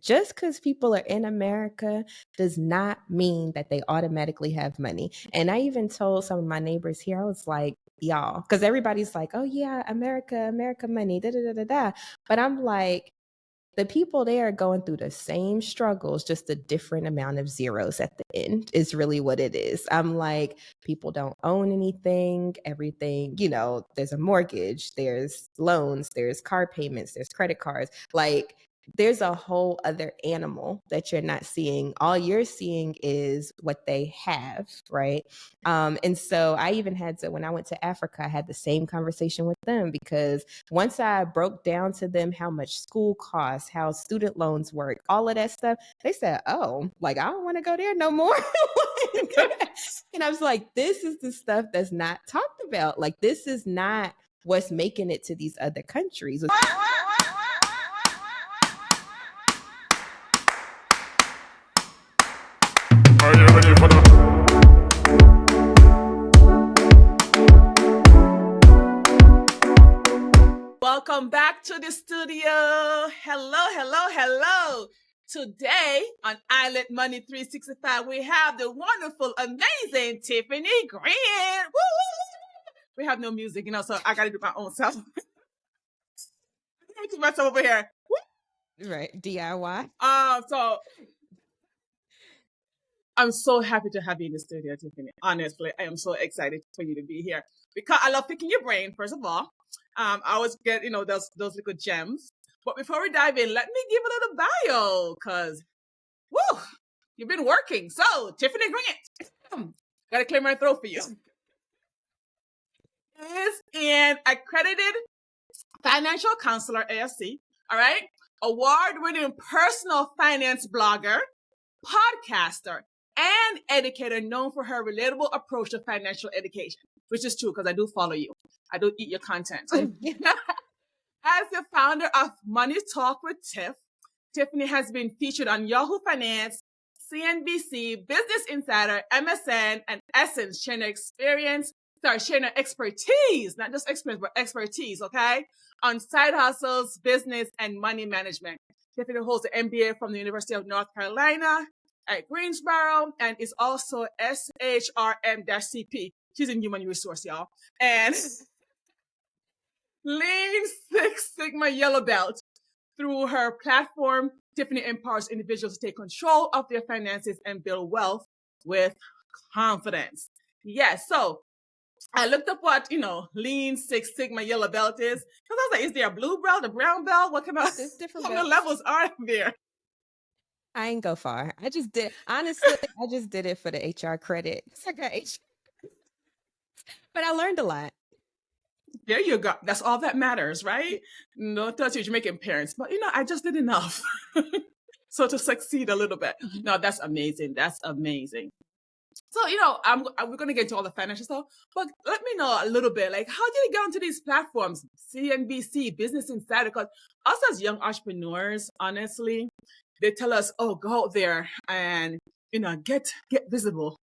just because people are in America does not mean that they automatically have money. And I even told some of my neighbors here, I was like, y'all, because everybody's like, oh yeah, America money, da da da da da. But I'm like, the people there are going through the same struggles, just a different amount of zeros at the end is really what it is. I'm like, people don't own anything, everything, there's a mortgage, there's loans, there's car payments, there's credit cards. Like, there's a whole other animal that you're not seeing. All you're seeing is what they have, right? And so I even had to, when I went to Africa, I had the same conversation with them, because once I broke down to them how much school costs, how student loans work, all of that stuff, they said, oh, like, I don't want to go there no more. And I was like, this is the stuff that's not talked about. Like, this is not what's making it to these other countries. Are you ready for the... Welcome back to the studio. Hello. Today on Island Money 365, we have the wonderful, amazing Tiffany Grant. Woo! We have no music, so I got to do my own stuff. Let me keep myself over here. Woo! Right, DIY. So I'm so happy to have you in the studio, Tiffany. Honestly, I am so excited for you to be here because I love picking your brain, first of all. I always get, those little gems. But before we dive in, let me give a little bio, because, woo, you've been working. So, Tiffany Grant, got to clear my throat for you, is an accredited financial counselor, AFC, all right? Award-winning personal finance blogger, podcaster, and educator known for her relatable approach to financial education, which is true because I do follow you. I do eat your content. As the founder of Money Talk with Tiff, Tiffany has been featured on Yahoo Finance, CNBC, Business Insider, MSN, and Essence, sharing her expertise, not just experience, but expertise, okay, on side hustles, business, and money management. Tiffany holds an MBA from the University of North Carolina at Greensboro and is also SHRM-CP. She's in human resource, y'all. And Lean Six Sigma Yellow Belt. Through her platform, Tiffany empowers individuals to take control of their finances and build wealth with confidence. Yes, so I looked up what, Lean Six Sigma Yellow Belt is. Because I was like, is there a blue belt, a brown belt? What kind of levels are there? I ain't go far. I just did, honestly, I just did it for the HR credit. I got HR. But I learned a lot. There you go. That's all that matters, right? No, touch your Jamaican parents. But, I just did enough. So to succeed a little bit. No, that's amazing. That's amazing. So, we're going to get into all the financial stuff, but let me know a little bit, like, how did you get onto these platforms, CNBC, Business Insider? Because us as young entrepreneurs, honestly, they tell us, oh, go out there and, get visible.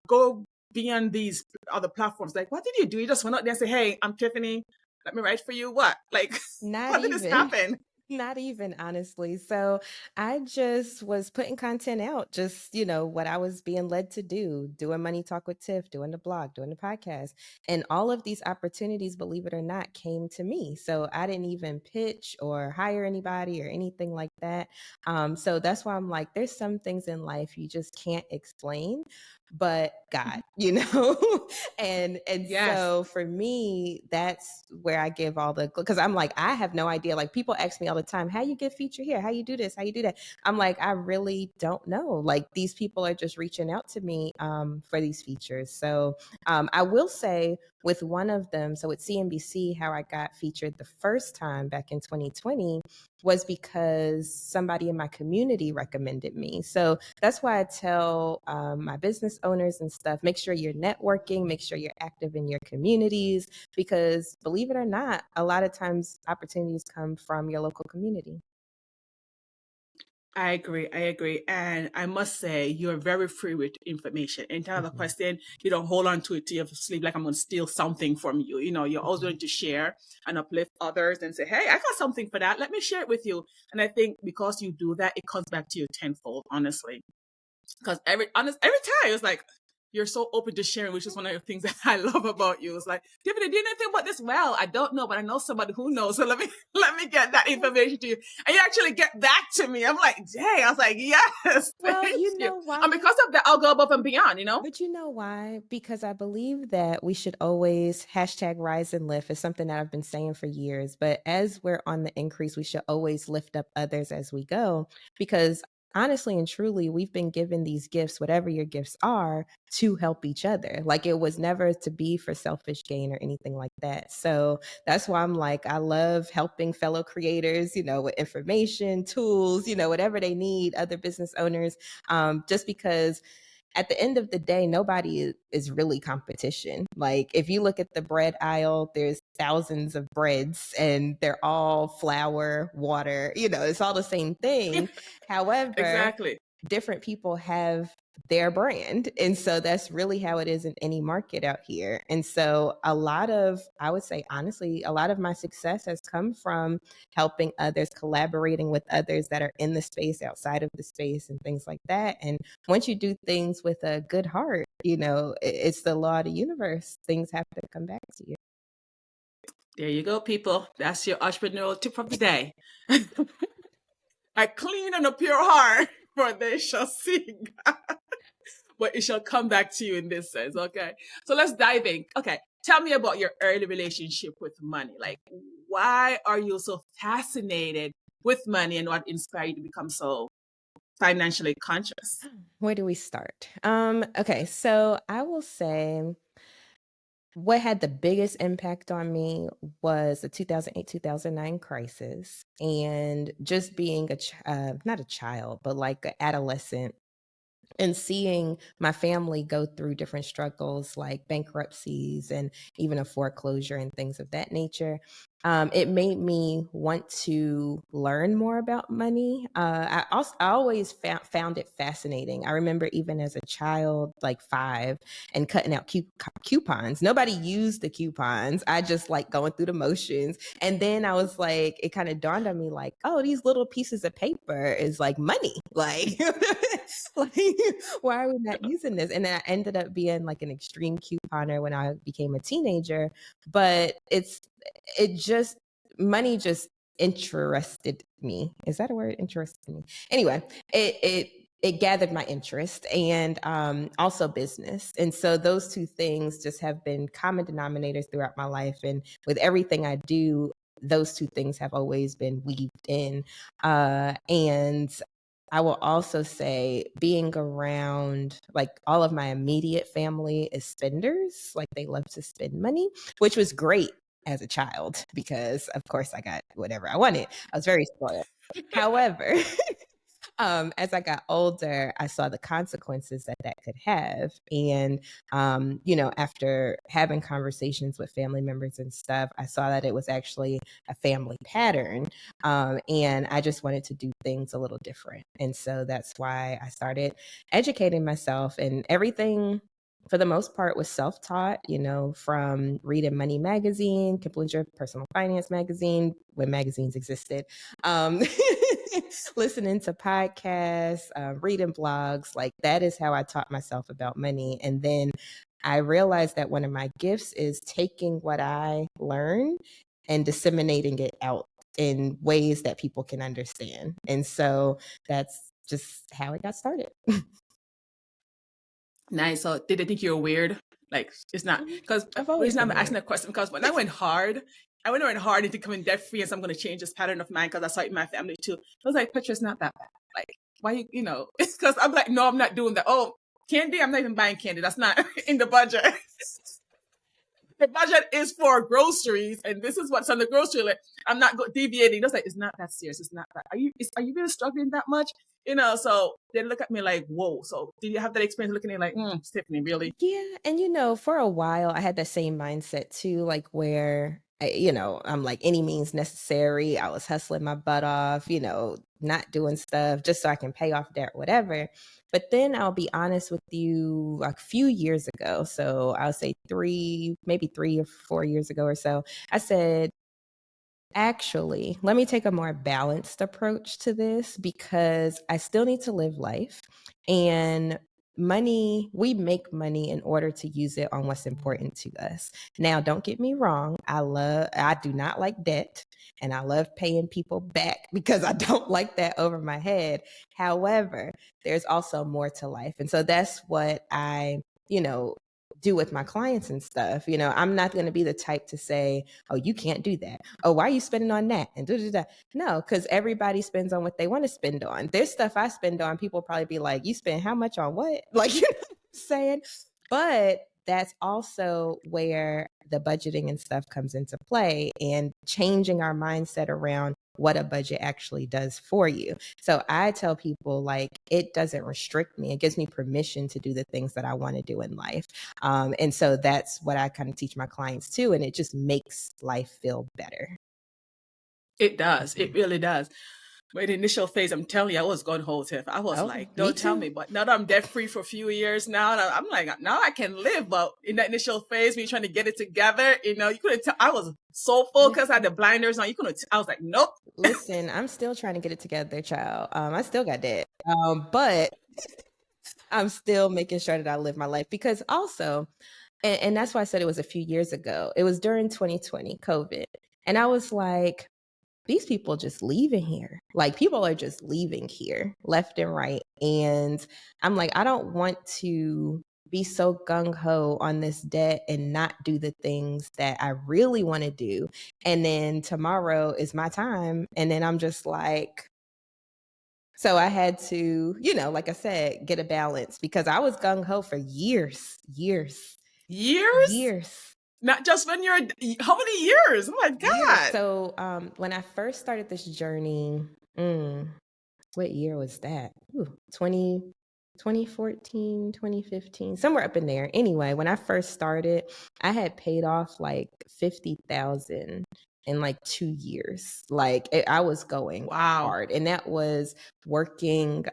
Go be on these other platforms. Like, what did you do? You just went out there and say, hey, I'm Tiffany. Let me write for you. What? Like, how did this happen? Not even, honestly. So I just was putting content out, just, what I was being led to do, doing Money Talk with Tiff, doing the blog, doing the podcast. And all of these opportunities, believe it or not, came to me. So I didn't even pitch or hire anybody or anything like that. So that's why I'm like, there's some things in life you just can't explain, but God, and Yes. So for me, that's where I give all the, because I'm like, I have no idea. Like, people ask me all the time, how you get featured here, how you do this, how you do that. I'm like, I really don't know. Like, these people are just reaching out to me for these features. So I will say with one of them, so at CNBC, how I got featured the first time back in 2020 was because somebody in my community recommended me. So that's why I tell my business owners and stuff, make sure you're networking, make sure you're active in your communities, because believe it or not, a lot of times opportunities come from your local community. I agree. I agree. And I must say, you're very free with information. Anytime I have a Mhm, question, you don't hold on to it till you sleep like I'm going to steal something from you. You're always mhm. going to share and uplift others and say, hey, I got something for that. Let me share it with you. And I think because you do that, it comes back to you tenfold, honestly. Because every time it's like you're so open to sharing, which is one of the things that I love about you. It's like, Tiffany, do you know anything about this? Well, I don't know, but I know somebody who knows. So let me let me get that information to you. And you actually get back to me. I'm like, dang. I was like, yes, Well, thank you you. know And why? because of that, I'll go above and beyond. But you know why? Because I believe that we should always hashtag rise and lift is something that I've been saying for years. But as we're on the increase, we should always lift up others as we go. Because honestly and truly, we've been given these gifts, whatever your gifts are, to help each other. Like it was never to be for selfish gain or anything like that. So that's why I'm like, I love helping fellow creators, with information, tools, whatever they need, other business owners, just because at the end of the day, nobody is really competition. Like if you look at the bread aisle, there's thousands of breads and they're all flour, water, it's all the same thing. However, Exactly. different people have their brand. And so that's really how it is in any market out here. And so I would say honestly, a lot of my success has come from helping others, collaborating with others that are in the space, outside of the space, and things like that. And once you do things with a good heart, it's the law of the universe. Things have to come back to you. There you go, people. That's your entrepreneurial tip of the day. A clean and a pure heart, for they shall see God. But it shall come back to you in this sense. Okay. So let's dive in. Okay. Tell me about your early relationship with money. Like, why are you so fascinated with money and what inspired you to become so financially conscious? Where do we start? Okay, so I will say what had the biggest impact on me was the 2008-2009 crisis, and just being not a child, but like an adolescent, and seeing my family go through different struggles like bankruptcies and even a foreclosure and things of that nature. It made me want to learn more about money. I always found it fascinating. I remember even as a child, like 5, and cutting out coupons. Nobody used the coupons. I just like going through the motions. And then I was like, it kind of dawned on me like, oh, these little pieces of paper is like money. Like, like why are we not using this? And then I ended up being like an extreme couponer when I became a teenager. But it just money just interested me. Is that a word? Interested me. Anyway, it gathered my interest, and also business. And so those two things just have been common denominators throughout my life. And with everything I do, those two things have always been weaved in. And I will also say being around like all of my immediate family is spenders, like they love to spend money, which was great as a child because of course I got whatever I wanted. I was very spoiled. However, as I got older, I saw the consequences that that could have. And, after having conversations with family members and stuff, I saw that it was actually a family pattern. And I just wanted to do things a little different. And so that's why I started educating myself, and everything for the most part was self-taught, from reading Money Magazine, Kiplinger Personal Finance Magazine, when magazines existed, um, listening to podcasts, reading blogs. Like that is how I taught myself about money. And then I realized that one of my gifts is taking what I learn and disseminating it out in ways that people can understand. And so that's just how it got started. Nice. So did they think you were weird? Like it's not because I've the always reason been I'm asking weird. that question because when I went hard into becoming debt free, and so I'm going to change this pattern of mine because I saw it in my family too. I was like, Petra, it's not that bad. Like, why It's because I'm like, no, I'm not doing that. Oh, candy, I'm not even buying candy. That's not in the budget. The budget is for groceries, and this is what's on the grocery list. I'm not deviating. Just like it's not that serious. It's not that. Are you really struggling that much? So they look at me like, whoa. So did you have that experience looking at me like, Tiffany, really? Yeah, and for a while I had that same mindset too, like where I'm like any means necessary. I was hustling my butt off, not doing stuff just so I can pay off debt, whatever. But then I'll be honest with you, a few years ago, so I'll say maybe 3 or 4 years ago or so, I said, actually, let me take a more balanced approach to this because I still need to live life. And we make money in order to use it on what's important to us. Now, don't get me wrong. I do not like debt and I love paying people back because I don't like that over my head. However, there's also more to life. And so that's what I, do with my clients and stuff. I'm not going to be the type to say, oh, you can't do that. Oh, why are you spending on that? And da. No, because everybody spends on what they want to spend on. There's stuff I spend on. People probably be like, you spend how much on what? Like, you know what I'm saying? But that's also where the budgeting and stuff comes into play and changing our mindset around what a budget actually does for you. So I tell people, like, it doesn't restrict me. It gives me permission to do the things that I want to do in life. And so that's what I kind of teach my clients too. And it just makes life feel better. It does. It really does. But in the initial phase, I'm telling you, I was going whole Tiff. I was like, don't tell me. But now that I'm debt free for a few years now, I'm like, now I can live. But in that initial phase, when you're trying to get it together, you couldn't tell. I was so focused, I had the blinders on. I was like, nope. Listen, I'm still trying to get it together, child. I still got debt. But I'm still making sure that I live my life because also, and that's why I said it was a few years ago. It was during 2020, COVID. And I was like, these people just leaving here. Like, people are just leaving here left and right. And I'm like, I don't want to be so gung-ho on this debt and not do the things that I really want to do. And then tomorrow is my time. And then I'm just like, so I had to, like I said, get a balance because I was gung-ho for years. Years? Not just when you're, how many years? Oh my God. Years. So when I first started this journey, what year was that? 2014, 2015, somewhere up in there. Anyway, when I first started, I had paid off like 50,000 in like 2 years. Like I was going hard, and that was working,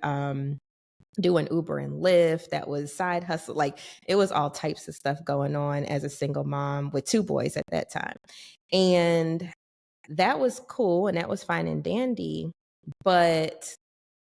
doing Uber and Lyft. That was side hustle. Like, it was all types of stuff going on as a single mom with 2 boys at that time. And that was cool and that was fine and dandy. But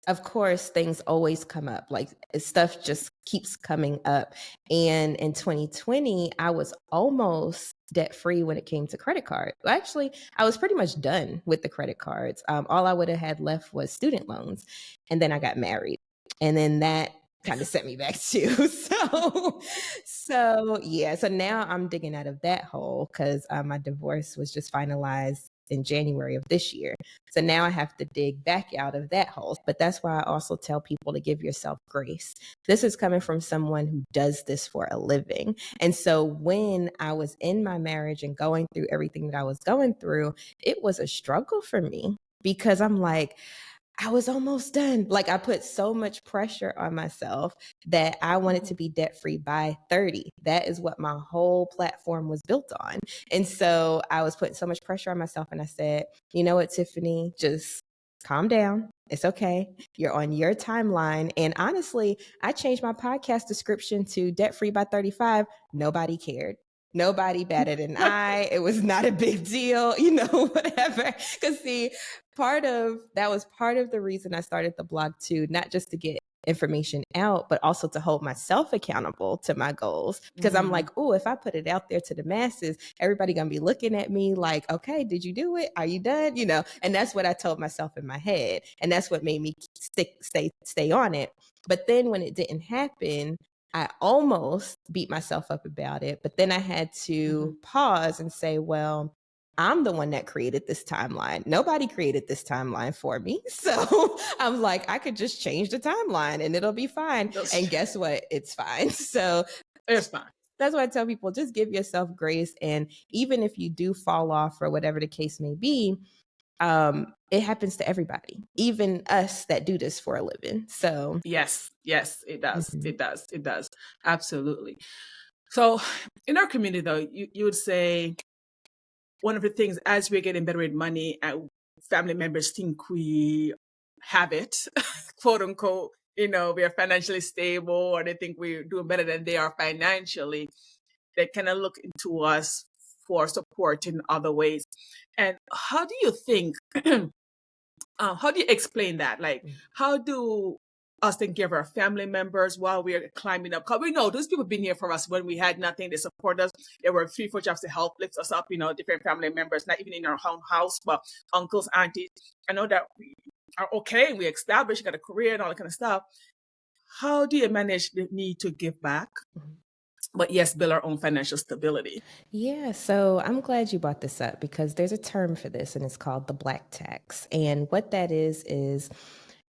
of course, things always come up. Like, stuff just keeps coming up. And in 2020, I was almost debt free when it came to credit cards. Well, actually, I was pretty much done with the credit cards. All I would have had left was student loans. And then I got married. And then that kind of set me back too. So yeah. So now I'm digging out of that hole because my divorce was just finalized in January of this year. So now I have to dig back out of that hole. But that's why I also tell people to give yourself grace. This is coming from someone who does this for a living. And so when I was in my marriage and going through everything that I was going through, it was a struggle for me because I'm like, I was almost done. Like, I put so much pressure on myself that I wanted to be debt free by 30. That is what my whole platform was built on. And so I was putting so much pressure on myself. And I said, you know what, Tiffany, just calm down. It's okay. You're on your timeline. And honestly, I changed my podcast description to debt free by 35. Nobody cared. Nobody batted an eye. It was not a big deal, whatever. Because see, that was part of the reason I started the blog too, not just to get information out, but also to hold myself accountable to my goals. Because I'm like, oh, if I put it out there to the masses, everybody gonna be looking at me like, okay, did you do it? Are you done? And that's what I told myself in my head. And that's what made me stay on it. But then when it didn't happen, I almost beat myself up about it. But then I had to pause and say, well, I'm the one that created this timeline. Nobody created this timeline for me. So I'm like, I could just change the timeline and it'll be fine. And guess what? It's fine. So it's fine. That's why I tell people, just give yourself grace. And even if you do fall off or whatever the case may be, it happens to everybody, even us that do this for a living. So yes, it does. It does. Absolutely. So in our community, though, you would say one of the things as we're getting better with money, family members think we have it, quote unquote, we are financially stable, or they think we're doing better than they are financially, they kind of look into us for support in other ways. And how do you think, how do you explain that? Like, how do us take care of our family members while we're climbing up? Because we know those people have been here for us when we had nothing. They support us. There were 3, 4 jobs to help lift us up, different family members, not even in our own house, but uncles, aunties. I know that we are okay. We established, got a career and all that kind of stuff. How do you manage the need to give back, but yes, build our own financial stability? Yeah, so I'm glad you brought this up because there's a term for this and it's called the Black tax. And what that is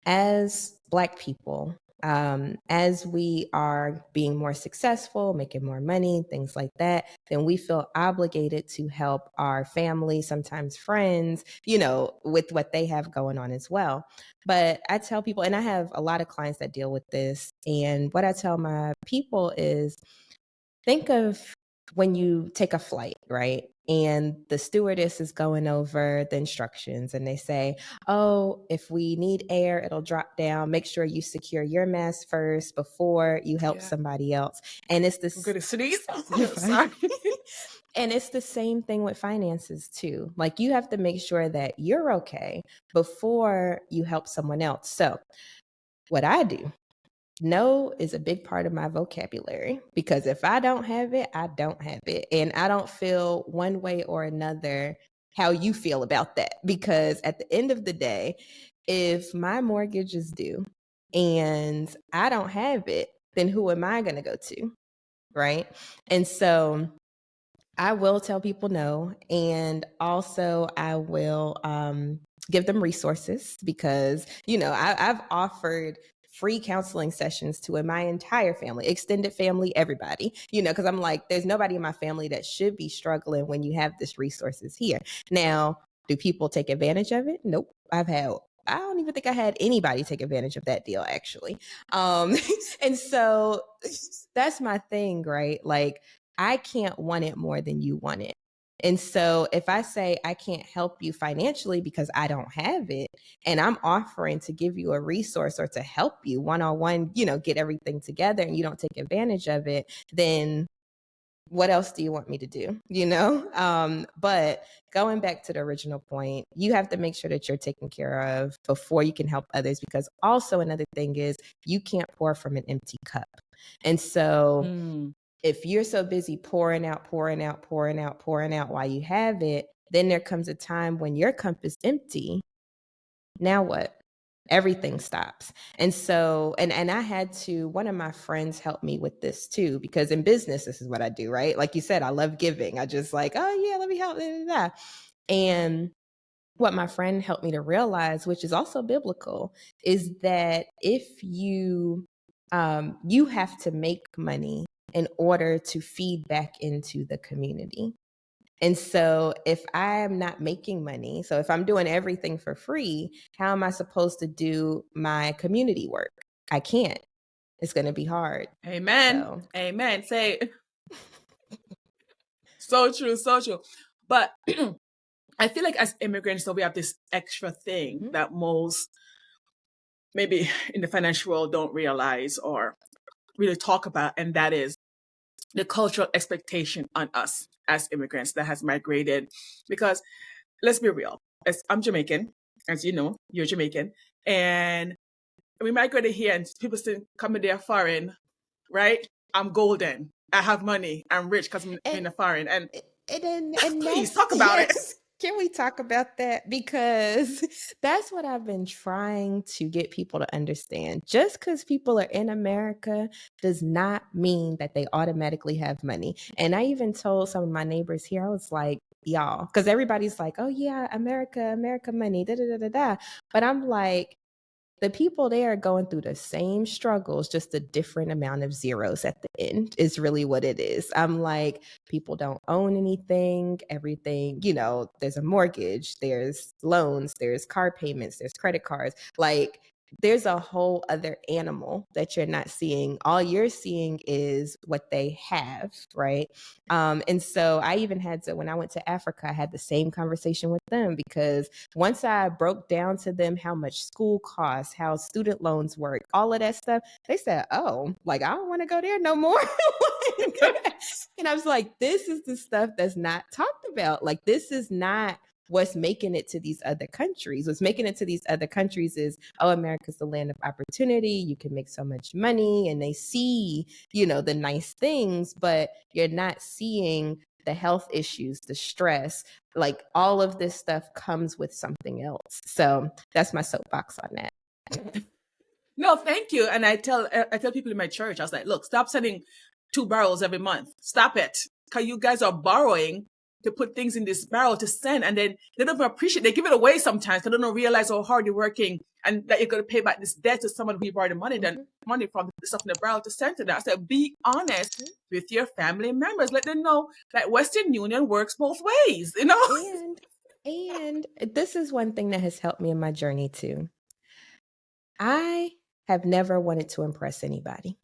as Black people, as we are being more successful, making more money, things like that, then we feel obligated to help our family, sometimes friends, with what they have going on as well. But I tell people, and I have a lot of clients that deal with this, and what I tell my people is, think of when you take a flight, right? And the stewardess is going over the instructions and they say, oh, if we need air, it'll drop down. Make sure you secure your mask first before you help somebody else. And it's this. I'm going to sneeze. Sorry. And it's the same thing with finances too. Like, you have to make sure that you're okay before you help someone else. So what I do, no is a big part of my vocabulary, because if I don't have it, I don't have it. And I don't feel one way or another how you feel about that. Because at the end of the day, if my mortgage is due and I don't have it, then who am I going to go to? Right. And so I will tell people no. And also, I will give them resources because, I've offered free counseling sessions to my entire family, extended family, everybody, because I'm like, there's nobody in my family that should be struggling when you have this resources here. Now, do people take advantage of it? Nope. I don't even think I had anybody take advantage of that deal, actually. And so that's my thing, right? Like, I can't want it more than you want it. And so if I say I can't help you financially because I don't have it, and I'm offering to give you a resource or to help you one-on-one, get everything together, and you don't take advantage of it, then what else do you want me to do? But going back to the original point, you have to make sure that you're taken care of before you can help others, because also another thing is, you can't pour from an empty cup. And so if you're so busy pouring out while you have it, then there comes a time when your cup is empty. Now what? Everything stops. And so, and I had to, one of my friends helped me with this too, because in business, this is what I do, right? Like you said, I love giving. I just like, oh yeah, let me help. And what my friend helped me to realize, which is also biblical, is that if you have to make money in order to feed back into the community. And so if I'm not making money, so if I'm doing everything for free, how am I supposed to do my community work? I can't. It's going to be hard. Amen. So. Amen. Say, so true, so true. But I feel like as immigrants, though, we have this extra thing that most maybe in the financial world don't realize or really talk about, and that is the cultural expectation on us as immigrants that has migrated. Because let's be real, I'm Jamaican, as you know, you're Jamaican, and we migrated here, and people still coming there foreign, right? I'm golden, I have money, I'm rich because I'm in a foreign, and please talk about it. Can we talk about that? Because that's what I've been trying to get people to understand. Just because people are in America does not mean that they automatically have money. And I even told some of my neighbors here, I was like, y'all, because everybody's like, oh yeah, America money, da da da da da. But I'm like, the people there are going through the same struggles, just a different amount of zeros at the end is really what it is. I'm like, people don't own anything, everything, there's a mortgage, there's loans, there's car payments, there's credit cards. Like, there's a whole other animal that you're not seeing. All you're seeing is what they have, right? And so I even had to, when I went to Africa, I had the same conversation with them, because once I broke down to them how much school costs, how student loans work, all of that stuff, they said, oh, like, I don't want to go there no more. And I was like, this is the stuff that's not talked about. Like, this is not what's making it to these other countries. What's making it to these other countries is, oh, America's the land of opportunity. You can make so much money, and they see, the nice things, but you're not seeing the health issues, the stress, like all of this stuff comes with something else. So that's my soapbox on that. No, thank you. And I tell people in my church, I was like, look, stop sending 2 barrels every month. Stop it. Because you guys are borrowing to put things in this barrel to send, and then they don't appreciate. They give it away sometimes because they don't realize how hard you're working and that you're going to pay back this debt to someone who you borrowed the money, money from the stuff in the barrel to send to them. I said, be honest with your family members. Let them know that Western Union works both ways, And this is one thing that has helped me in my journey too. I have never wanted to impress anybody.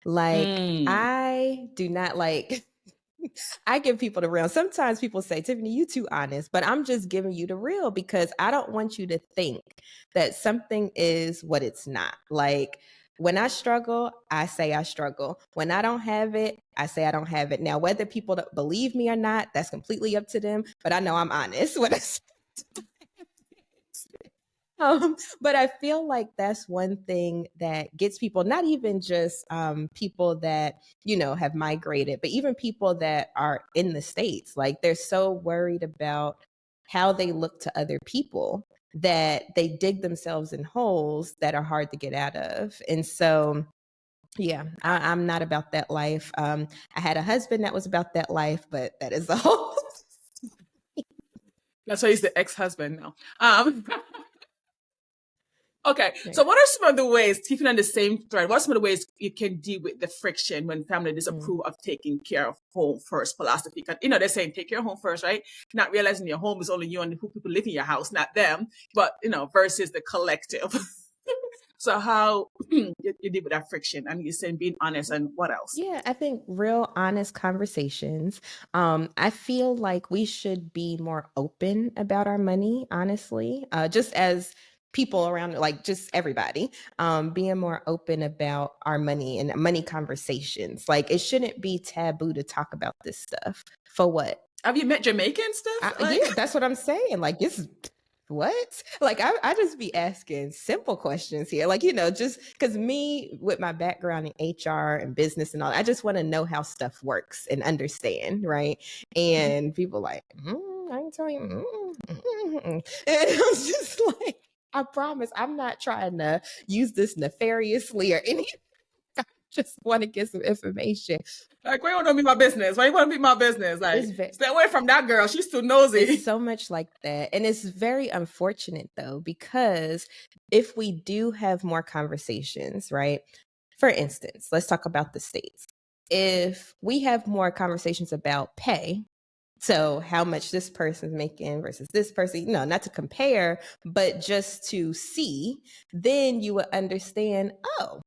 Like, I do not like. I give people the real. Sometimes people say, Tiffany, you too honest, but I'm just giving you the real, because I don't want you to think that something is what it's not. Like, when I struggle, I say I struggle. When I don't have it, I say I don't have it. Now, whether people believe me or not, that's completely up to them, but I know I'm honest when I say but I feel like that's one thing that gets people, not even just people that, have migrated, but even people that are in the States. Like, they're so worried about how they look to other people that they dig themselves in holes that are hard to get out of. And so, yeah, I'm not about that life. I had a husband that was about that life, but that is the whole. That's why he's the ex-husband now. Okay, so what are some of the ways, keeping on the same thread, what are some of the ways you can deal with the friction when family disapprove of taking care of home first philosophy? Because, they're saying take care of home first, right? Not realizing your home is only you and who people live in your house, not them, but, versus the collective. So how you deal with that friction? And you're saying being honest, and what else? Yeah, I think real honest conversations. I feel like we should be more open about our money, honestly, just as people around, like just everybody, being more open about our money and money conversations. Like, it shouldn't be taboo to talk about this stuff. For what? Have you met Jamaican stuff? Yeah, that's what I'm saying. Like, it's what? Like, I just be asking simple questions here. Like, just because me, with my background in HR and business and all, I just want to know how stuff works and understand, right? And people like, I can tell you. And I'm just like, I promise I'm not trying to use this nefariously or anything. I just want to get some information. Like, why you want to be my business? Why you want to be my business? Like, stay away from that girl. She's too nosy. It's so much like that. And it's very unfortunate, though, because if we do have more conversations, right? For instance, let's talk about the States. If we have more conversations about pay, so how much this person's making versus this person, not to compare, but just to see, then you would understand, oh,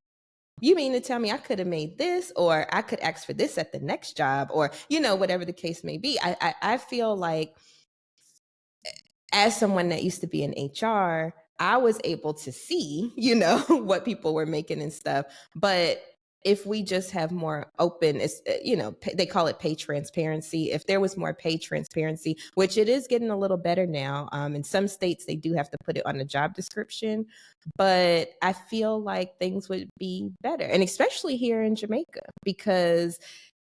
you mean to tell me I could have made this, or I could ask for this at the next job, or, whatever the case may be. I feel like, as someone that used to be in HR, I was able to see, what people were making and stuff. But if we just have more open, they call it pay transparency. If there was more pay transparency, which it is getting a little better now. In some states, they do have to put it on the job description, but I feel like things would be better. And especially here in Jamaica, because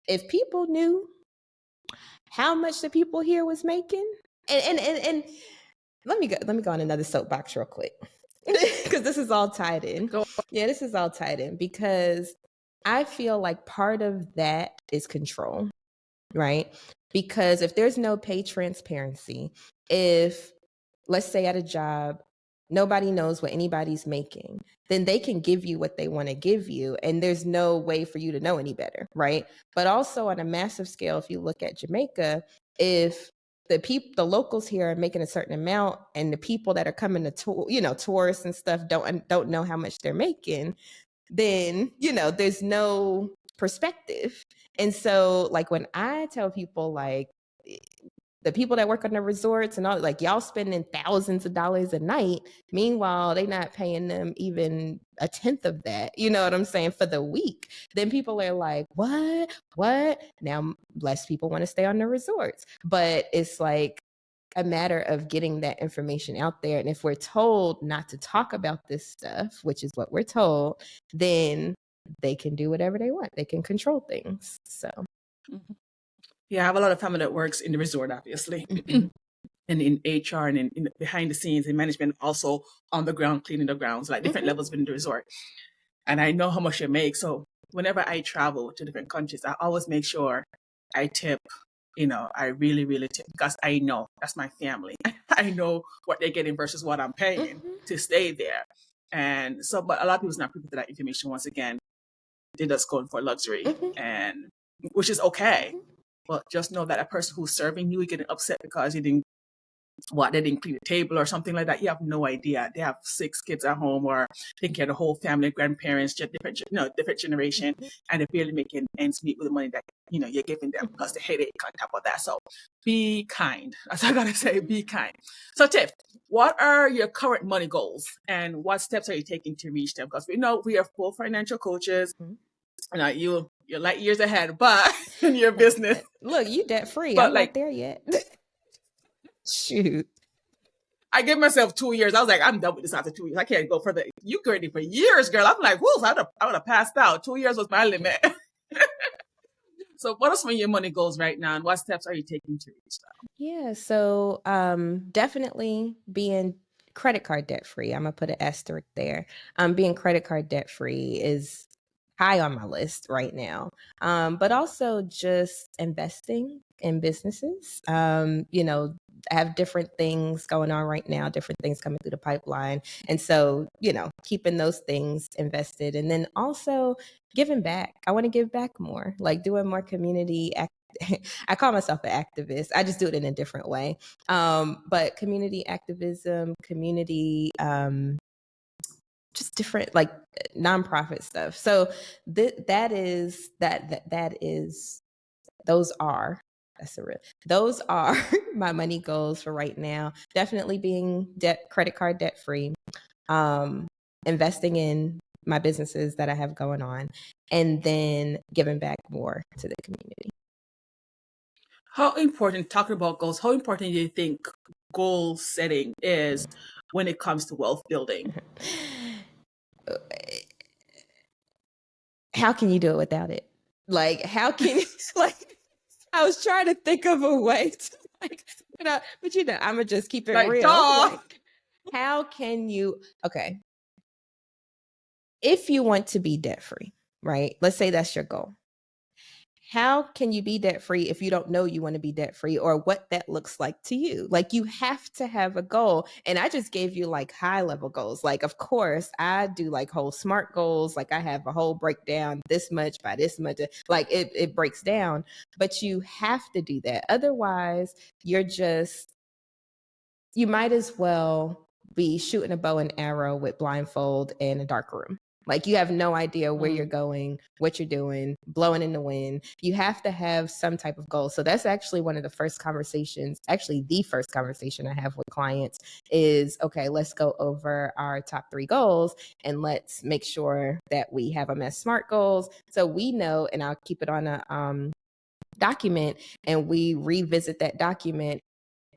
if people knew how much the people here was making, and let me go on another soapbox real quick, because this is all tied in. Yeah, this is all tied in, because I feel like part of that is control, right? Because if there's no pay transparency, if, let's say, at a job, nobody knows what anybody's making, then they can give you what they want to give you, and there's no way for you to know any better, right? But also on a massive scale, if you look at Jamaica, if the locals here are making a certain amount, and the people that are coming to tour, tourists and stuff don't know how much they're making, then, there's no perspective. And so, like, when I tell people, like, the people that work on the resorts and all, like, y'all spending thousands of dollars a night, meanwhile they not paying them even a tenth of that, you know what I'm saying, for the week, then people are like, what now? Less people want to stay on the resorts. But it's like a matter of getting that information out there. And if we're told not to talk about this stuff, which is what we're told, then they can do whatever they want. They can control things. So yeah, I have a lot of family that works in the resort, obviously, and in HR and in behind the scenes in management, also on the ground, cleaning the grounds, like different levels within the resort. And I know how much you make. So whenever I travel to different countries, I always make sure I tip. I really, really tip, because I know that's my family. I know what they're getting versus what I'm paying to stay there. And so, but a lot of people's not privy to that information. Once again, they're just going for luxury, and which is okay. But just know that a person who's serving you is getting upset because they didn't clean the table or something like that. You have no idea. They have 6 kids at home, or taking care of the whole family, grandparents, just different generation, and they're barely making ends meet with the money that you're giving them, plus the headache on top of that. So be kind. That's all I gotta say. Be kind. So Tiff, what are your current money goals, and what steps are you taking to reach them? Because we know we are full financial coaches. You're like years ahead, but in your business. Look, you debt free. But I'm not there yet. Shoot. I give myself 2 years. I was like, I'm done with this after 2 years. I can't go further. You ready for years, girl. I'm like, whoo, I would have passed out. 2 years was my limit. So what are some of your money goals right now, and what steps are you taking to reach them? Yeah, so definitely being credit card debt free. I'm gonna put an asterisk there. Being credit card debt free is high on my list right now. But also just investing in businesses. I have different things going on right now, different things coming through the pipeline. And so, keeping those things invested, and then also giving back. I want to give back more, like doing more community I call myself an activist. I just do it in a different way. But community activism, community, just different, like, nonprofit stuff. So those are those are my money goals for right now. Definitely being credit card debt free, investing in my businesses that I have going on, and then giving back more to the community. How important, talking about goals, how important do you think goal setting is when it comes to wealth building? How can you do it without it? Like, how can like, I was trying to think of a way to, like, but I'm gonna just keep it real. Like, how can you? Okay, if you want to be debt free, right? Let's say that's your goal. How can you be debt free if you don't know you want to be debt free, or what that looks like to you? Like, you have to have a goal. And I just gave you like high level goals. Like, of course, I do like whole SMART goals. Like, I have a whole breakdown, this much by this much. Like, it breaks down, but you have to do that. Otherwise, you might as well be shooting a bow and arrow with blindfold in a dark room. Like, you have no idea where you're going, what you're doing, blowing in the wind. You have to have some type of goal. So that's actually one of the first conversations, actually the first conversation I have with clients is, okay, let's go over our top 3 goals, and let's make sure that we have them as SMART goals. So we know, and I'll keep it on a document, and we revisit that document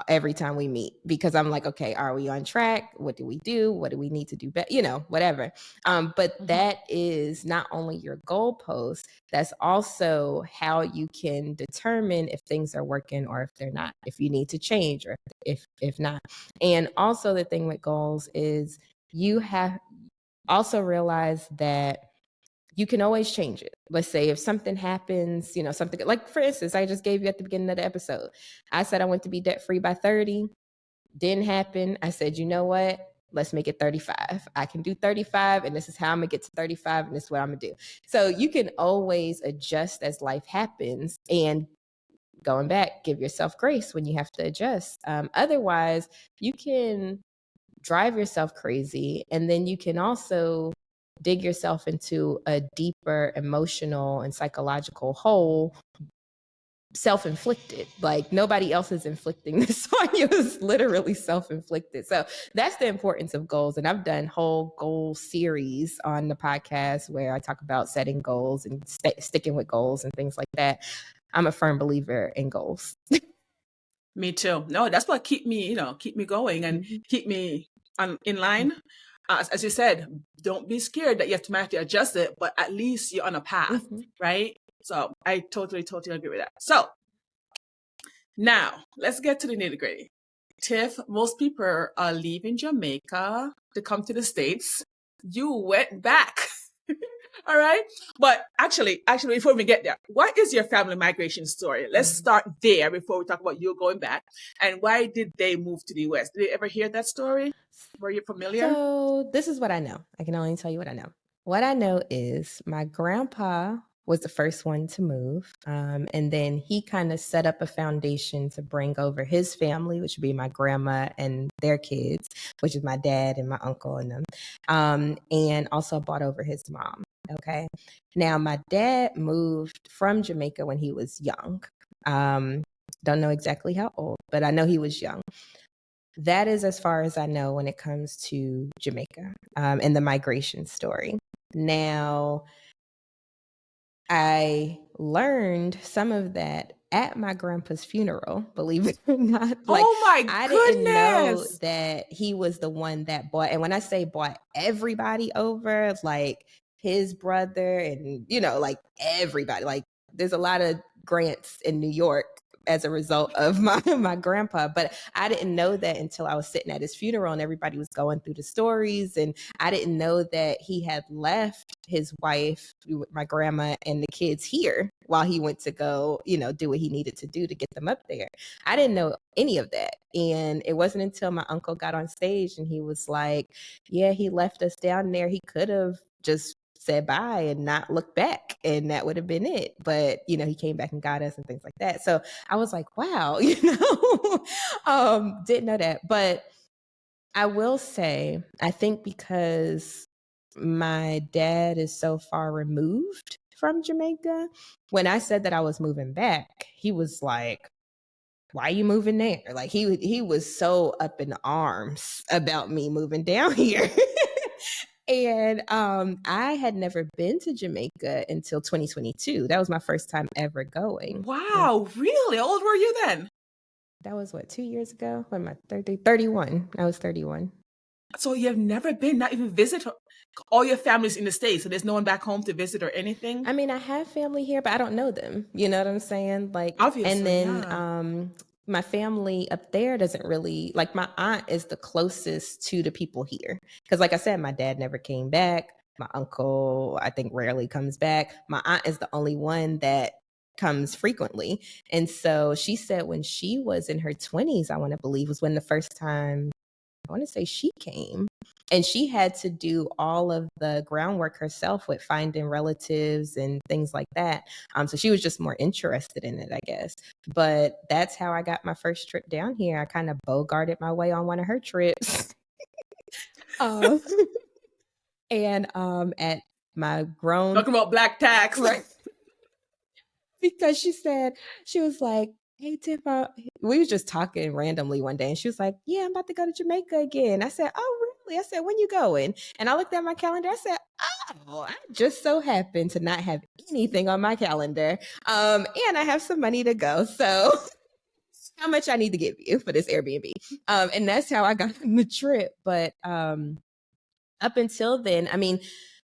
every time we meet, because I'm like, okay, are we on track? What do we do? What do we need to do better? Whatever. But that is not only your goalpost, that's also how you can determine if things are working or if they're not, if you need to change or if not. And also the thing with goals is you have also realize that you can always change it. Let's say if something happens, something like, for instance, I just gave you at the beginning of the episode, I said I want to be debt free by 30. Didn't happen. I said, you know what? Let's make it 35. I can do 35, and this is how I'm gonna get to 35, and this is what I'm gonna do. So you can always adjust as life happens and going back, give yourself grace when you have to adjust. Otherwise, you can drive yourself crazy, and then you can also dig yourself into a deeper emotional and psychological hole, self-inflicted. Like nobody else is inflicting this on you. It's literally self-inflicted. So that's the importance of goals. And I've done whole goal series on the podcast where I talk about setting goals and sticking with goals and things like that. I'm a firm believer in goals. Me too. No, that's what keep me going and keep me in line. As you said, don't be scared that you have to manually adjust it, but at least you're on a path, right? So I totally agree with that. So now let's get to the nitty gritty. Tiff, most people are leaving Jamaica to come to the States. You went back. All right. But actually, before we get there, what is your family migration story? Let's start there before we talk about you going back. And why did they move to the US? Did you ever hear that story? Were you familiar? So this is what I know. I can only tell you what I know. What I know is my grandpa was the first one to move. And then he kind of set up a foundation to bring over his family, which would be my grandma and their kids, which is my dad and my uncle and them. And also brought over his mom. Okay. Now, my dad moved from Jamaica when he was young. Don't know exactly how old, but I know he was young. That is as far as I know when it comes to Jamaica and the migration story. Now, I learned some of that at my grandpa's funeral, believe it or not. Oh my I goodness. didn't know that he was the one that bought. And when I say bought everybody over, like his brother and, like everybody, like there's a lot of Grants in New York as a result of my grandpa. But I didn't know that until I was sitting at his funeral and everybody was going through the stories. And I didn't know that he had left his wife, my grandma, and the kids here while he went to go, do what he needed to do to get them up there. I didn't know any of that. And it wasn't until my uncle got on stage and he was like, yeah, he left us down there. He could have just said bye and not look back, and that would have been it. But he came back and got us and things like that. So I was like, wow, didn't know that. But I will say, I think because my dad is so far removed from Jamaica, when I said that I was moving back, he was like, why are you moving there? Like he was so up in arms about me moving down here. And I had never been to Jamaica until 2022. That was my first time ever going. Wow, really? How old were you then? That was 2 years ago? When am I 30? 31. I was 31. So you have never been, not even visit all your family's in the States, so there's no one back home to visit or anything? I mean, I have family here, but I don't know them. You know what I'm saying? Like, obviously, and then my family up there doesn't really, like my aunt is the closest to the people here. Because like I said, my dad never came back. My uncle, I think, rarely comes back. My aunt is the only one that comes frequently. And so she said when she was in her 20s, I want to believe, was when the first time, I want to say, she came. And she had to do all of the groundwork herself with finding relatives and things like that. So she was just more interested in it, I guess. But that's how I got my first trip down here. I kind of bogarted my way on one of her trips. And at my grown... Talking about black tax. Right. Because she was like, hey, Tiff, we was just talking randomly one day. And she was like, yeah, I'm about to go to Jamaica again. I said, oh, really? I said, when you going? And I looked at my calendar. I said, oh, I just so happen to not have anything on my calendar. And I have some money to go. So how much I need to give you for this Airbnb? And that's how I got on the trip. But up until then, I mean,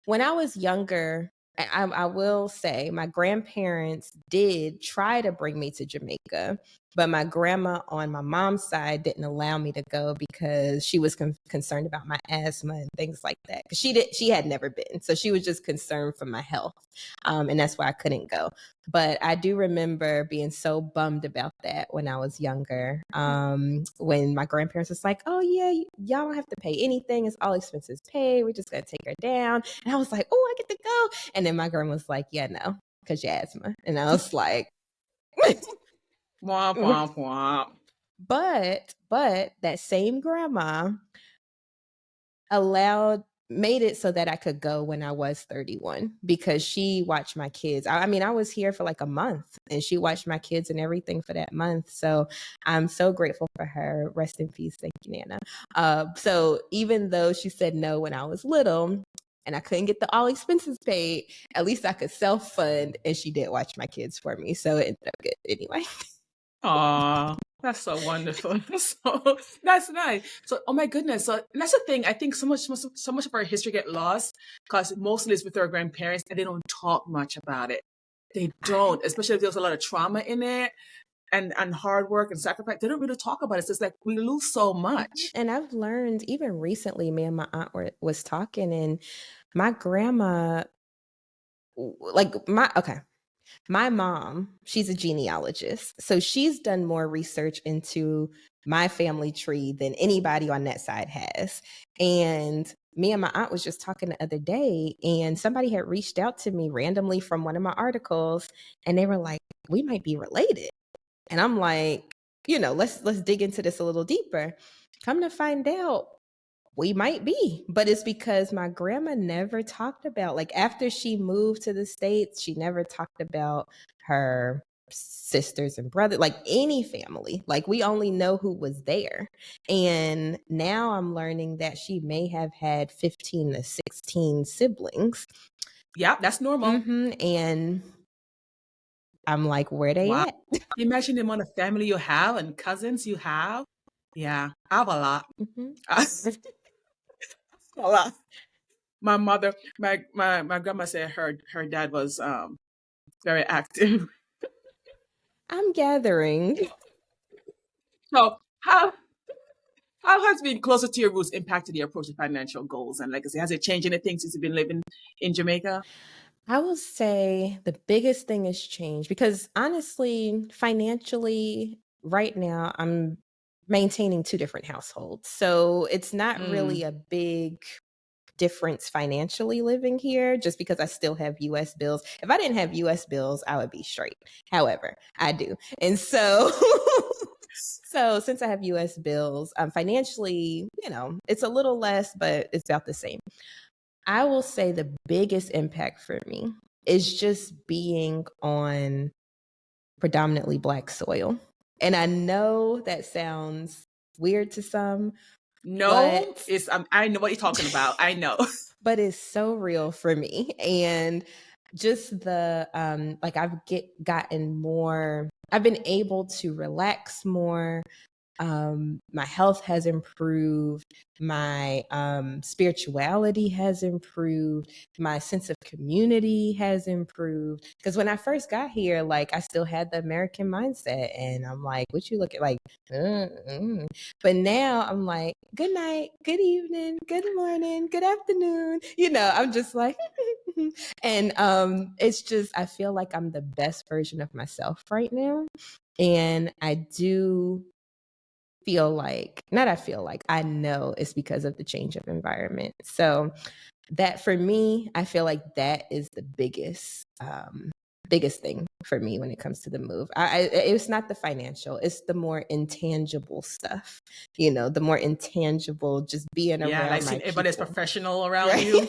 when I was younger, I will say my grandparents did try to bring me to Jamaica, but my grandma on my mom's side didn't allow me to go because she was concerned about my asthma and things like that. Because she had never been, so she was just concerned for my health, and that's why I couldn't go. But I do remember being so bummed about that when I was younger. When my grandparents was like, "Oh yeah, y'all don't have to pay anything; it's all expenses paid. We're just gonna take her down." And I was like, "Oh, I get to go." And then my grandma was like, "Yeah, no, because your asthma." And I was like, Womp, womp, womp. But that same grandma made it so that I could go when I was 31 because she watched my kids. I mean, I was here for like a month and she watched my kids and everything for that month. So I'm so grateful for her. Rest in peace. Thank you, Nana. So even though she said no when I was little and I couldn't get the all expenses paid, at least I could self fund and she did watch my kids for me. So it ended up good anyway. Aw, that's so wonderful. So that's nice. So, oh my goodness. So that's the thing. I think so much of our history get lost because mostly it's with our grandparents and they don't talk much about it. They don't, especially if there's a lot of trauma in it and hard work and sacrifice. They don't really talk about it. So it's like we lose so much. And I've learned even recently, me and my aunt was talking, and my grandma, my mom, she's a genealogist. So she's done more research into my family tree than anybody on that side has. And me and my aunt was just talking the other day, and somebody had reached out to me randomly from one of my articles, and they were like, we might be related. And I'm like, let's dig into this a little deeper. Come to find out, we might be, but it's because my grandma never talked about, like, after she moved to the States, she never talked about her sisters and brothers, like any family. Like, we only know who was there. And now I'm learning that she may have had 15 to 16 siblings. Yeah, that's normal. And I'm like, where they Wow. at? Imagine the amount of family you have and cousins you have. Yeah, I have a lot. A lot. My mother, my grandma said her dad was very active. I'm gathering. So how has being closer to your roots impacted your approach to financial goals and legacy? Has it changed anything since you've been living in Jamaica? I will say the biggest thing has changed because honestly, financially, right now, I'm maintaining two different households. So it's not really a big difference financially living here just because I still have US bills. If I didn't have US bills, I would be straight. However, I do. And so so since I have US bills, financially, it's a little less, but it's about the same. I will say the biggest impact for me is just being on predominantly Black soil. And I know that sounds weird to some. No, I know what you're talking about. I know. But it's so real for me. And just I've been able to relax more. My health has improved. My spirituality has improved. My sense of community has improved. Because when I first got here, like, I still had the American mindset, and I'm like, what you look at, like, but now I'm like, good night, good evening, good morning, good afternoon. I'm just like, and it's just, I feel like I'm the best version of myself right now. And I do I know it's because of the change of environment. So that, for me, I feel like that is the biggest thing for me when it comes to the move. It's not the financial, it's the more intangible stuff, the more intangible, just being Yeah, around like my seeing everybody's people. professional around Right? you.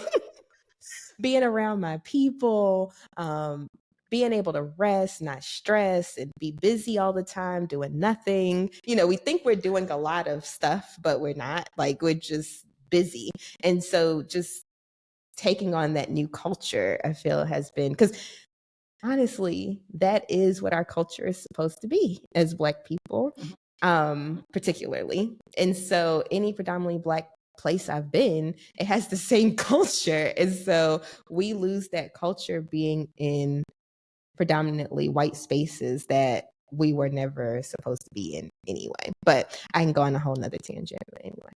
Being around my people, being able to rest, not stress, and be busy all the time doing nothing. We think we're doing a lot of stuff, but we're not. Like, we're just busy. And so just taking on that new culture, I feel, has been, because honestly, that is what our culture is supposed to be as Black people, particularly. And so any predominantly Black place I've been, it has the same culture. And so we lose that culture being in predominantly white spaces that we were never supposed to be in anyway. But I can go on a whole nother tangent. But anyway.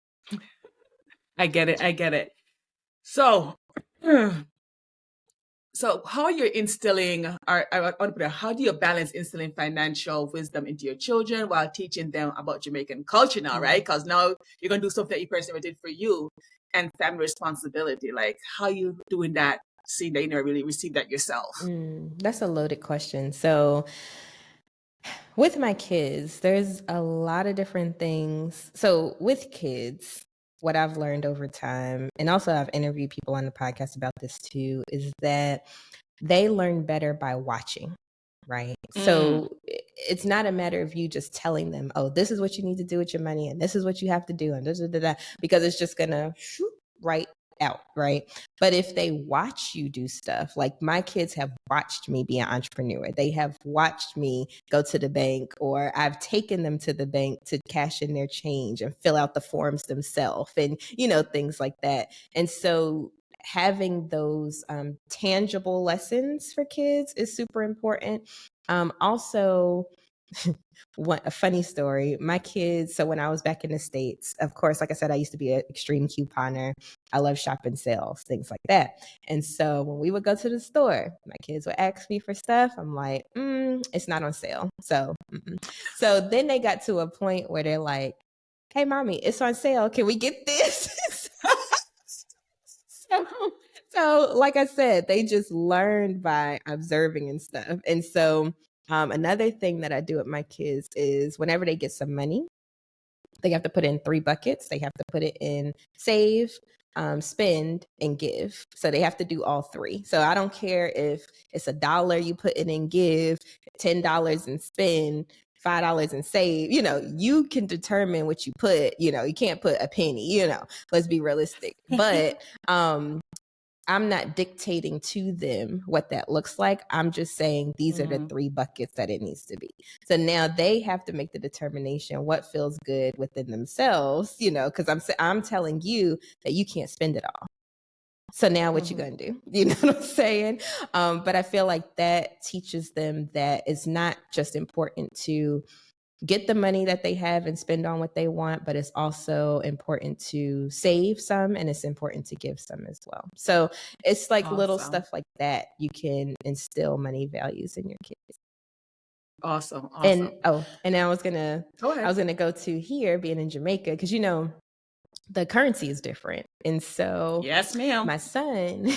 I get it. So, so how are you instilling, or I want to put it, how do you balance instilling financial wisdom into your children while teaching them about Jamaican culture now, right? Because now you're going to do something that your parents never did for you, and family responsibility. Like, how are you doing that, seeing that you never really received that yourself? That's a loaded question. So With my kids, there's a lot of different things. So with kids, what I've learned over time, and also I've interviewed people on the podcast about this too, is that they learn better by watching, right? So it's not a matter of you just telling them, oh, this is what you need to do with your money and this is what you have to do and da, because it's just gonna right out, right? But if they watch you do stuff, like my kids have watched me be an entrepreneur, they have watched me go to the bank, or I've taken them to the bank to cash in their change and fill out the forms themselves, and things like that. And so having those tangible lessons for kids is super important. Also, a funny story, my kids, so when I was back in the States, of course, like I said, I used to be an extreme couponer. I love shopping sales, things like that. And so when we would go to the store, my kids would ask me for stuff. I'm like, it's not on sale. So then they got to a point where they're like, hey, mommy, it's on sale. Can we get this? So like I said, they just learned by observing and stuff. And so another thing that I do with my kids is whenever they get some money, they have to put in 3 buckets. They have to put it in save, spend, and give. So they have to do all 3. So I don't care if it's $1 you put in and give, $10 and spend, $5 and save. You can determine what you put. You can't put a penny. Let's be realistic. But I'm not dictating to them what that looks like. I'm just saying these are the 3 buckets that it needs to be. So now they have to make the determination what feels good within themselves, because I'm telling you that you can't spend it all. So now what you gonna do? You know what I'm saying? But I feel like that teaches them that it's not just important to get the money that they have and spend on what they want, but it's also important to save some, and it's important to give some as well. So it's like little stuff like that you can instill money values in your kids. Awesome. And I was gonna go to here, being in Jamaica, because the currency is different. And so yes, ma'am. my son,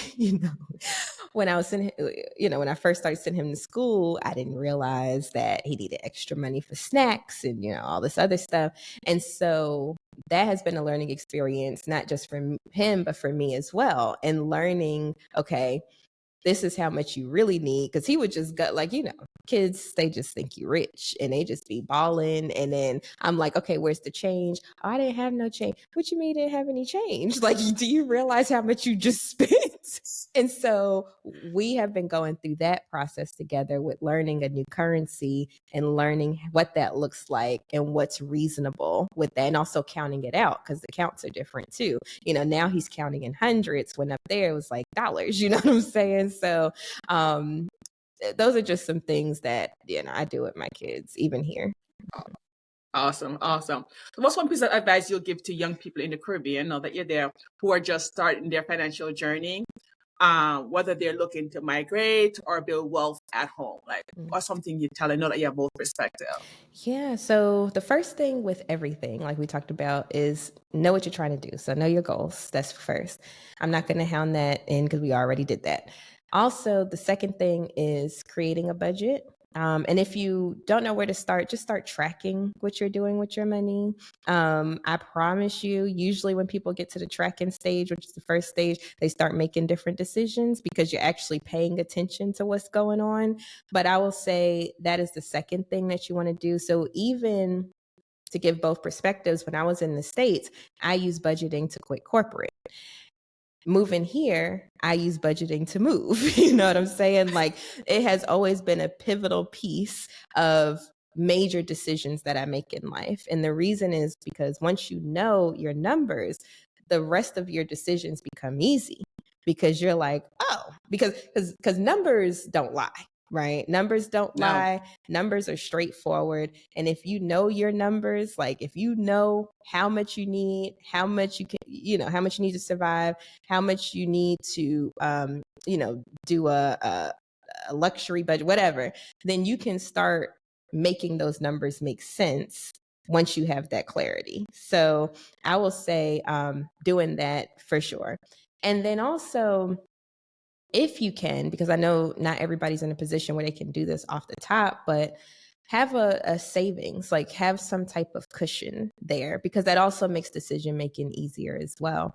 when I was when I first started sending him to school, I didn't realize that he needed extra money for snacks and, all this other stuff. And so that has been a learning experience, not just for him, but for me as well. And learning, okay, this is how much you really need. Because he would just go, like, kids, they just think you rich and they just be balling. And then I'm like, okay, where's the change? Oh, I didn't have no change. What you mean you didn't have any change? Like, do you realize how much you just spent? And so we have been going through that process together with learning a new currency and learning what that looks like and what's reasonable with that, and also counting it out, because the counts are different too. Now he's counting in hundreds when up there it was like dollars. You know what I'm saying? So those are just some things that I do with my kids, even here. Awesome. So what's one piece of advice you'll give to young people in the Caribbean, now that you're there, who are just starting their financial journey, whether they're looking to migrate or build wealth at home, or something you tell them, know that you have both perspective? Yeah. So the first thing with everything, like we talked about, is know what you're trying to do. So know your goals. That's first. I'm not going to hound that in because we already did that. Also, the second thing is creating a budget. And if you don't know where to start, just start tracking what you're doing with your money. I promise you, usually when people get to the tracking stage, which is the first stage, they start making different decisions because you're actually paying attention to what's going on. But I will say that is the second thing that you want to do. So even to give both perspectives, when I was in the States, I used budgeting to quit corporate. Moving here, I use budgeting to move. You know what I'm saying? Like, it has always been a pivotal piece of major decisions that I make in life. And the reason is because once you know your numbers, the rest of your decisions become easy, because you're like, oh, because numbers don't lie. Right? Numbers don't lie. Numbers are straightforward. And if you know your numbers, like if you know how much you need, how much you can, how much you need to survive, how much you need to, do a luxury budget, whatever, then you can start making those numbers make sense once you have that clarity. So I will say doing that for sure. And then also, if you can, because I know not everybody's in a position where they can do this off the top, but have a savings, like have some type of cushion there, because that also makes decision making easier as well.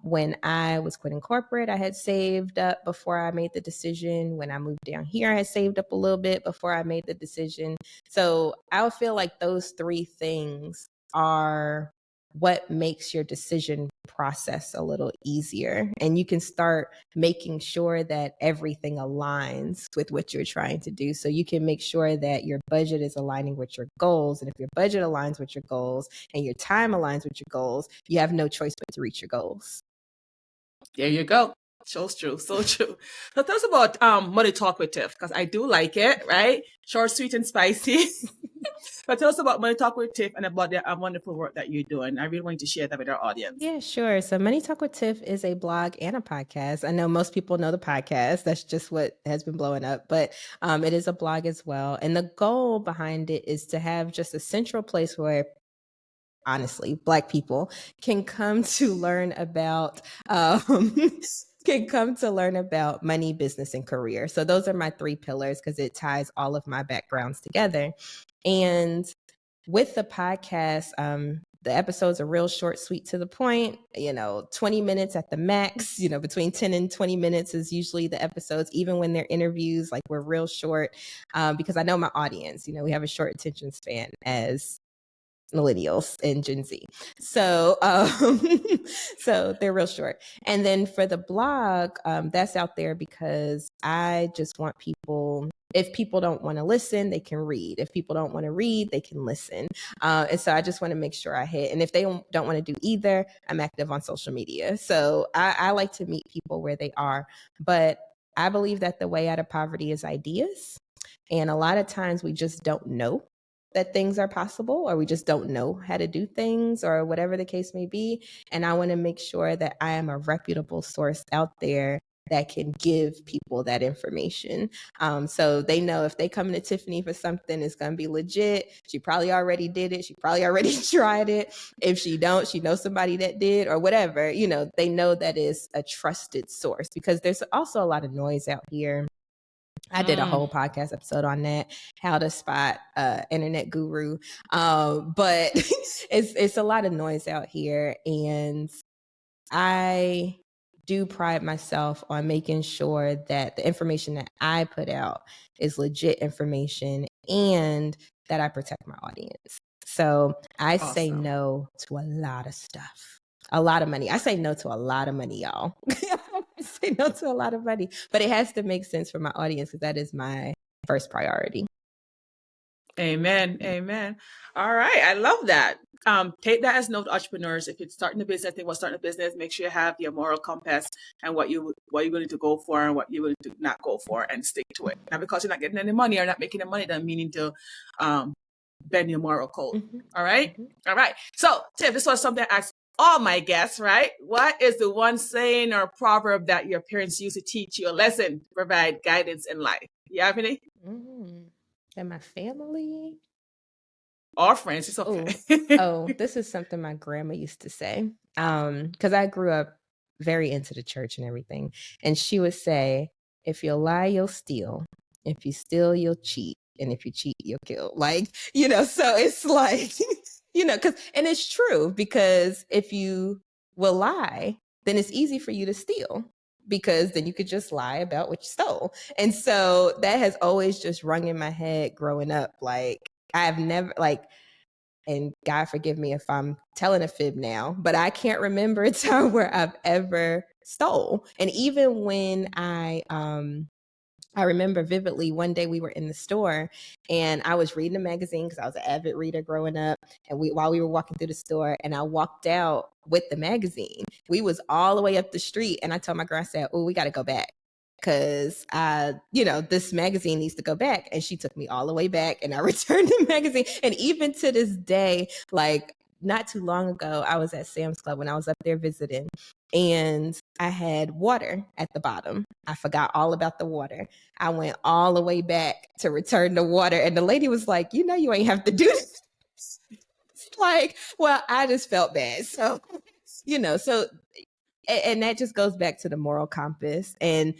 When I was quitting corporate, I had saved up before I made the decision. When I moved down here, I had saved up a little bit before I made the decision. So I would feel like those three things are what makes your decision process a little easier. And you can start making sure that everything aligns with what you're trying to do. So you can make sure that your budget is aligning with your goals. And if your budget aligns with your goals and your time aligns with your goals, you have no choice but to reach your goals. There you go. So true. So true. So tell us about Money Talk with Tiff, because I do like it, right? Short, sweet, and spicy. But tell us about Money Talk with Tiff and about the wonderful work that you're doing. I really want you to share that with our audience. Yeah, sure. So Money Talk with Tiff is a blog and a podcast. I know most people know the podcast. That's just what has been blowing up, but it is a blog as well. And the goal behind it is to have just a central place where, honestly, Black people can come to learn about money, business, and career. So those are my three pillars, because it ties all of my backgrounds together. And with the podcast, the episodes are real short, sweet, to the point, 20 minutes at the max, between 10 and 20 minutes is usually the episodes, even when they're interviews, like we're real short, because I know my audience, we have a short attention span as millennials and Gen Z. So, so they're real short. And then for the blog, that's out there because I just want people, if people don't want to listen, they can read. If people don't want to read, they can listen. And so I just want to make sure I hit. And if they don't want to do either, I'm active on social media. So I like to meet people where they are. But I believe that the way out of poverty is ideas. And a lot of times we just don't know that things are possible, or we just don't know how to do things, or whatever the case may be. And I want to make sure that I am a reputable source out there that can give people that information. So they know if they come to Tiffany for something, it's going to be legit. She probably already did it. She probably already tried it. If she don't, she knows somebody that did, or whatever, they know that is a trusted source, because there's also a lot of noise out here. I did a whole podcast episode on that, how to spot internet guru. But it's a lot of noise out here. And I do pride myself on making sure that the information that I put out is legit information and that I protect my audience. So I say no to a lot of stuff. A lot of money. I say no to a lot of money, y'all. I say no to a lot of money, but it has to make sense for my audience, because that is my first priority. Amen. Amen. All right. I love that. Take that as note, entrepreneurs. If you're starting a business, think about starting a business, make sure you have your moral compass and what you're willing to go for and what you're willing to not go for, and stick to it. Now, because you're not getting any money or not making any money, doesn't mean to bend your moral code. Mm-hmm. All right. Mm-hmm. All right. So, Tiff, this was something I asked all my guests, right? What is the one saying or proverb that your parents used to teach you a lesson to provide guidance in life? You have any? And my family? Or friends, it's okay. Oh, this is something my grandma used to say. Because I grew up very into the church and everything. And she would say, if you lie, you'll steal. If you steal, you'll cheat. And if you cheat, you'll kill. Like, so it's like, and it's true, because if you will lie, then it's easy for you to steal, because then you could just lie about what you stole. And so that has always just rung in my head growing up. Like, I've never, and God forgive me if I'm telling a fib now, but I can't remember a time where I've ever stole. And even when I remember vividly, one day we were in the store and I was reading a magazine, because I was an avid reader growing up. And while we were walking through the store, and I walked out with the magazine, we was all the way up the street. And I told my girl, I said, oh, we got to go back, because this magazine needs to go back. And she took me all the way back, and I returned the magazine. And even to this day, like not too long ago, I was at Sam's Club when I was up there visiting, and I had water at the bottom. I forgot all about the water. I went all the way back to return the water. And the lady was like, you ain't have to do this. Like, well, I just felt bad. So, and that just goes back to the moral compass. And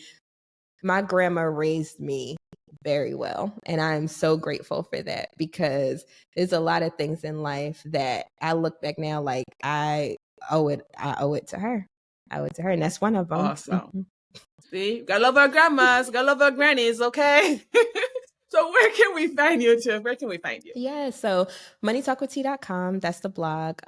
my grandma raised me very well. And I'm so grateful for that, because there's a lot of things in life that I look back now like I owe it to her. I owe it to her. And that's one of them. Awesome. See, gotta love our grandmas, gotta love our grannies, okay? So where can we find you, Tiff? Where can we find you? Yeah, so moneytalkwitht.com, that's the blog.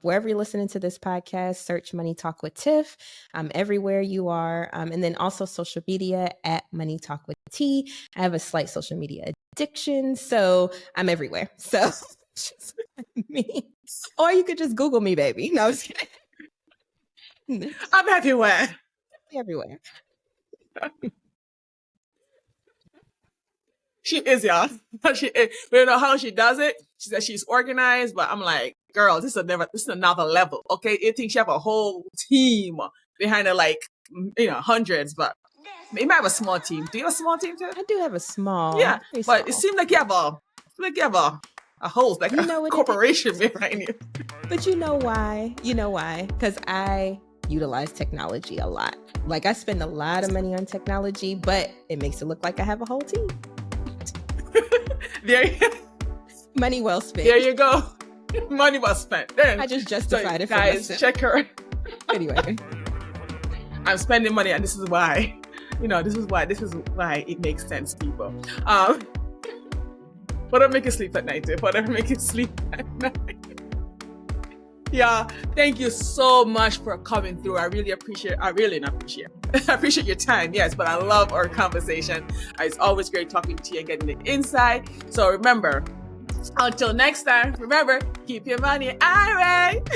Wherever you're listening to this podcast, search Money Talk with Tiff. Everywhere you are. And then also social media at Money Talk with T. I have a slight social media addiction, so I'm everywhere. So just me. Or you could just Google me, baby. No, I was kidding. I'm everywhere. Everywhere. She is, y'all. She is. We don't know how she does it. She says she's organized, but I'm like, girl, this is another level. Okay, you think she have a whole team behind her, like, hundreds, but you might have a small team. Do you have a small team too? I do have a small. Yeah, but small. it seems like you have a whole, like, a corporation behind you. But you know why? Because I utilize technology a lot. Like, I spend a lot of money on technology, but it makes it look like I have a whole team. Money well spent. There you go. Money well spent. Then I just justified it for guys, myself. Check her. Anyway. I'm spending money, and this is why. This is why it makes sense, people. Whatever make you sleep at night, Tiff. Whatever make you sleep at night. Yeah, thank you so much for coming through. I appreciate your time, yes, but I love our conversation. It's always great talking to you and getting the insight. So remember, until next time, remember, keep your money irate.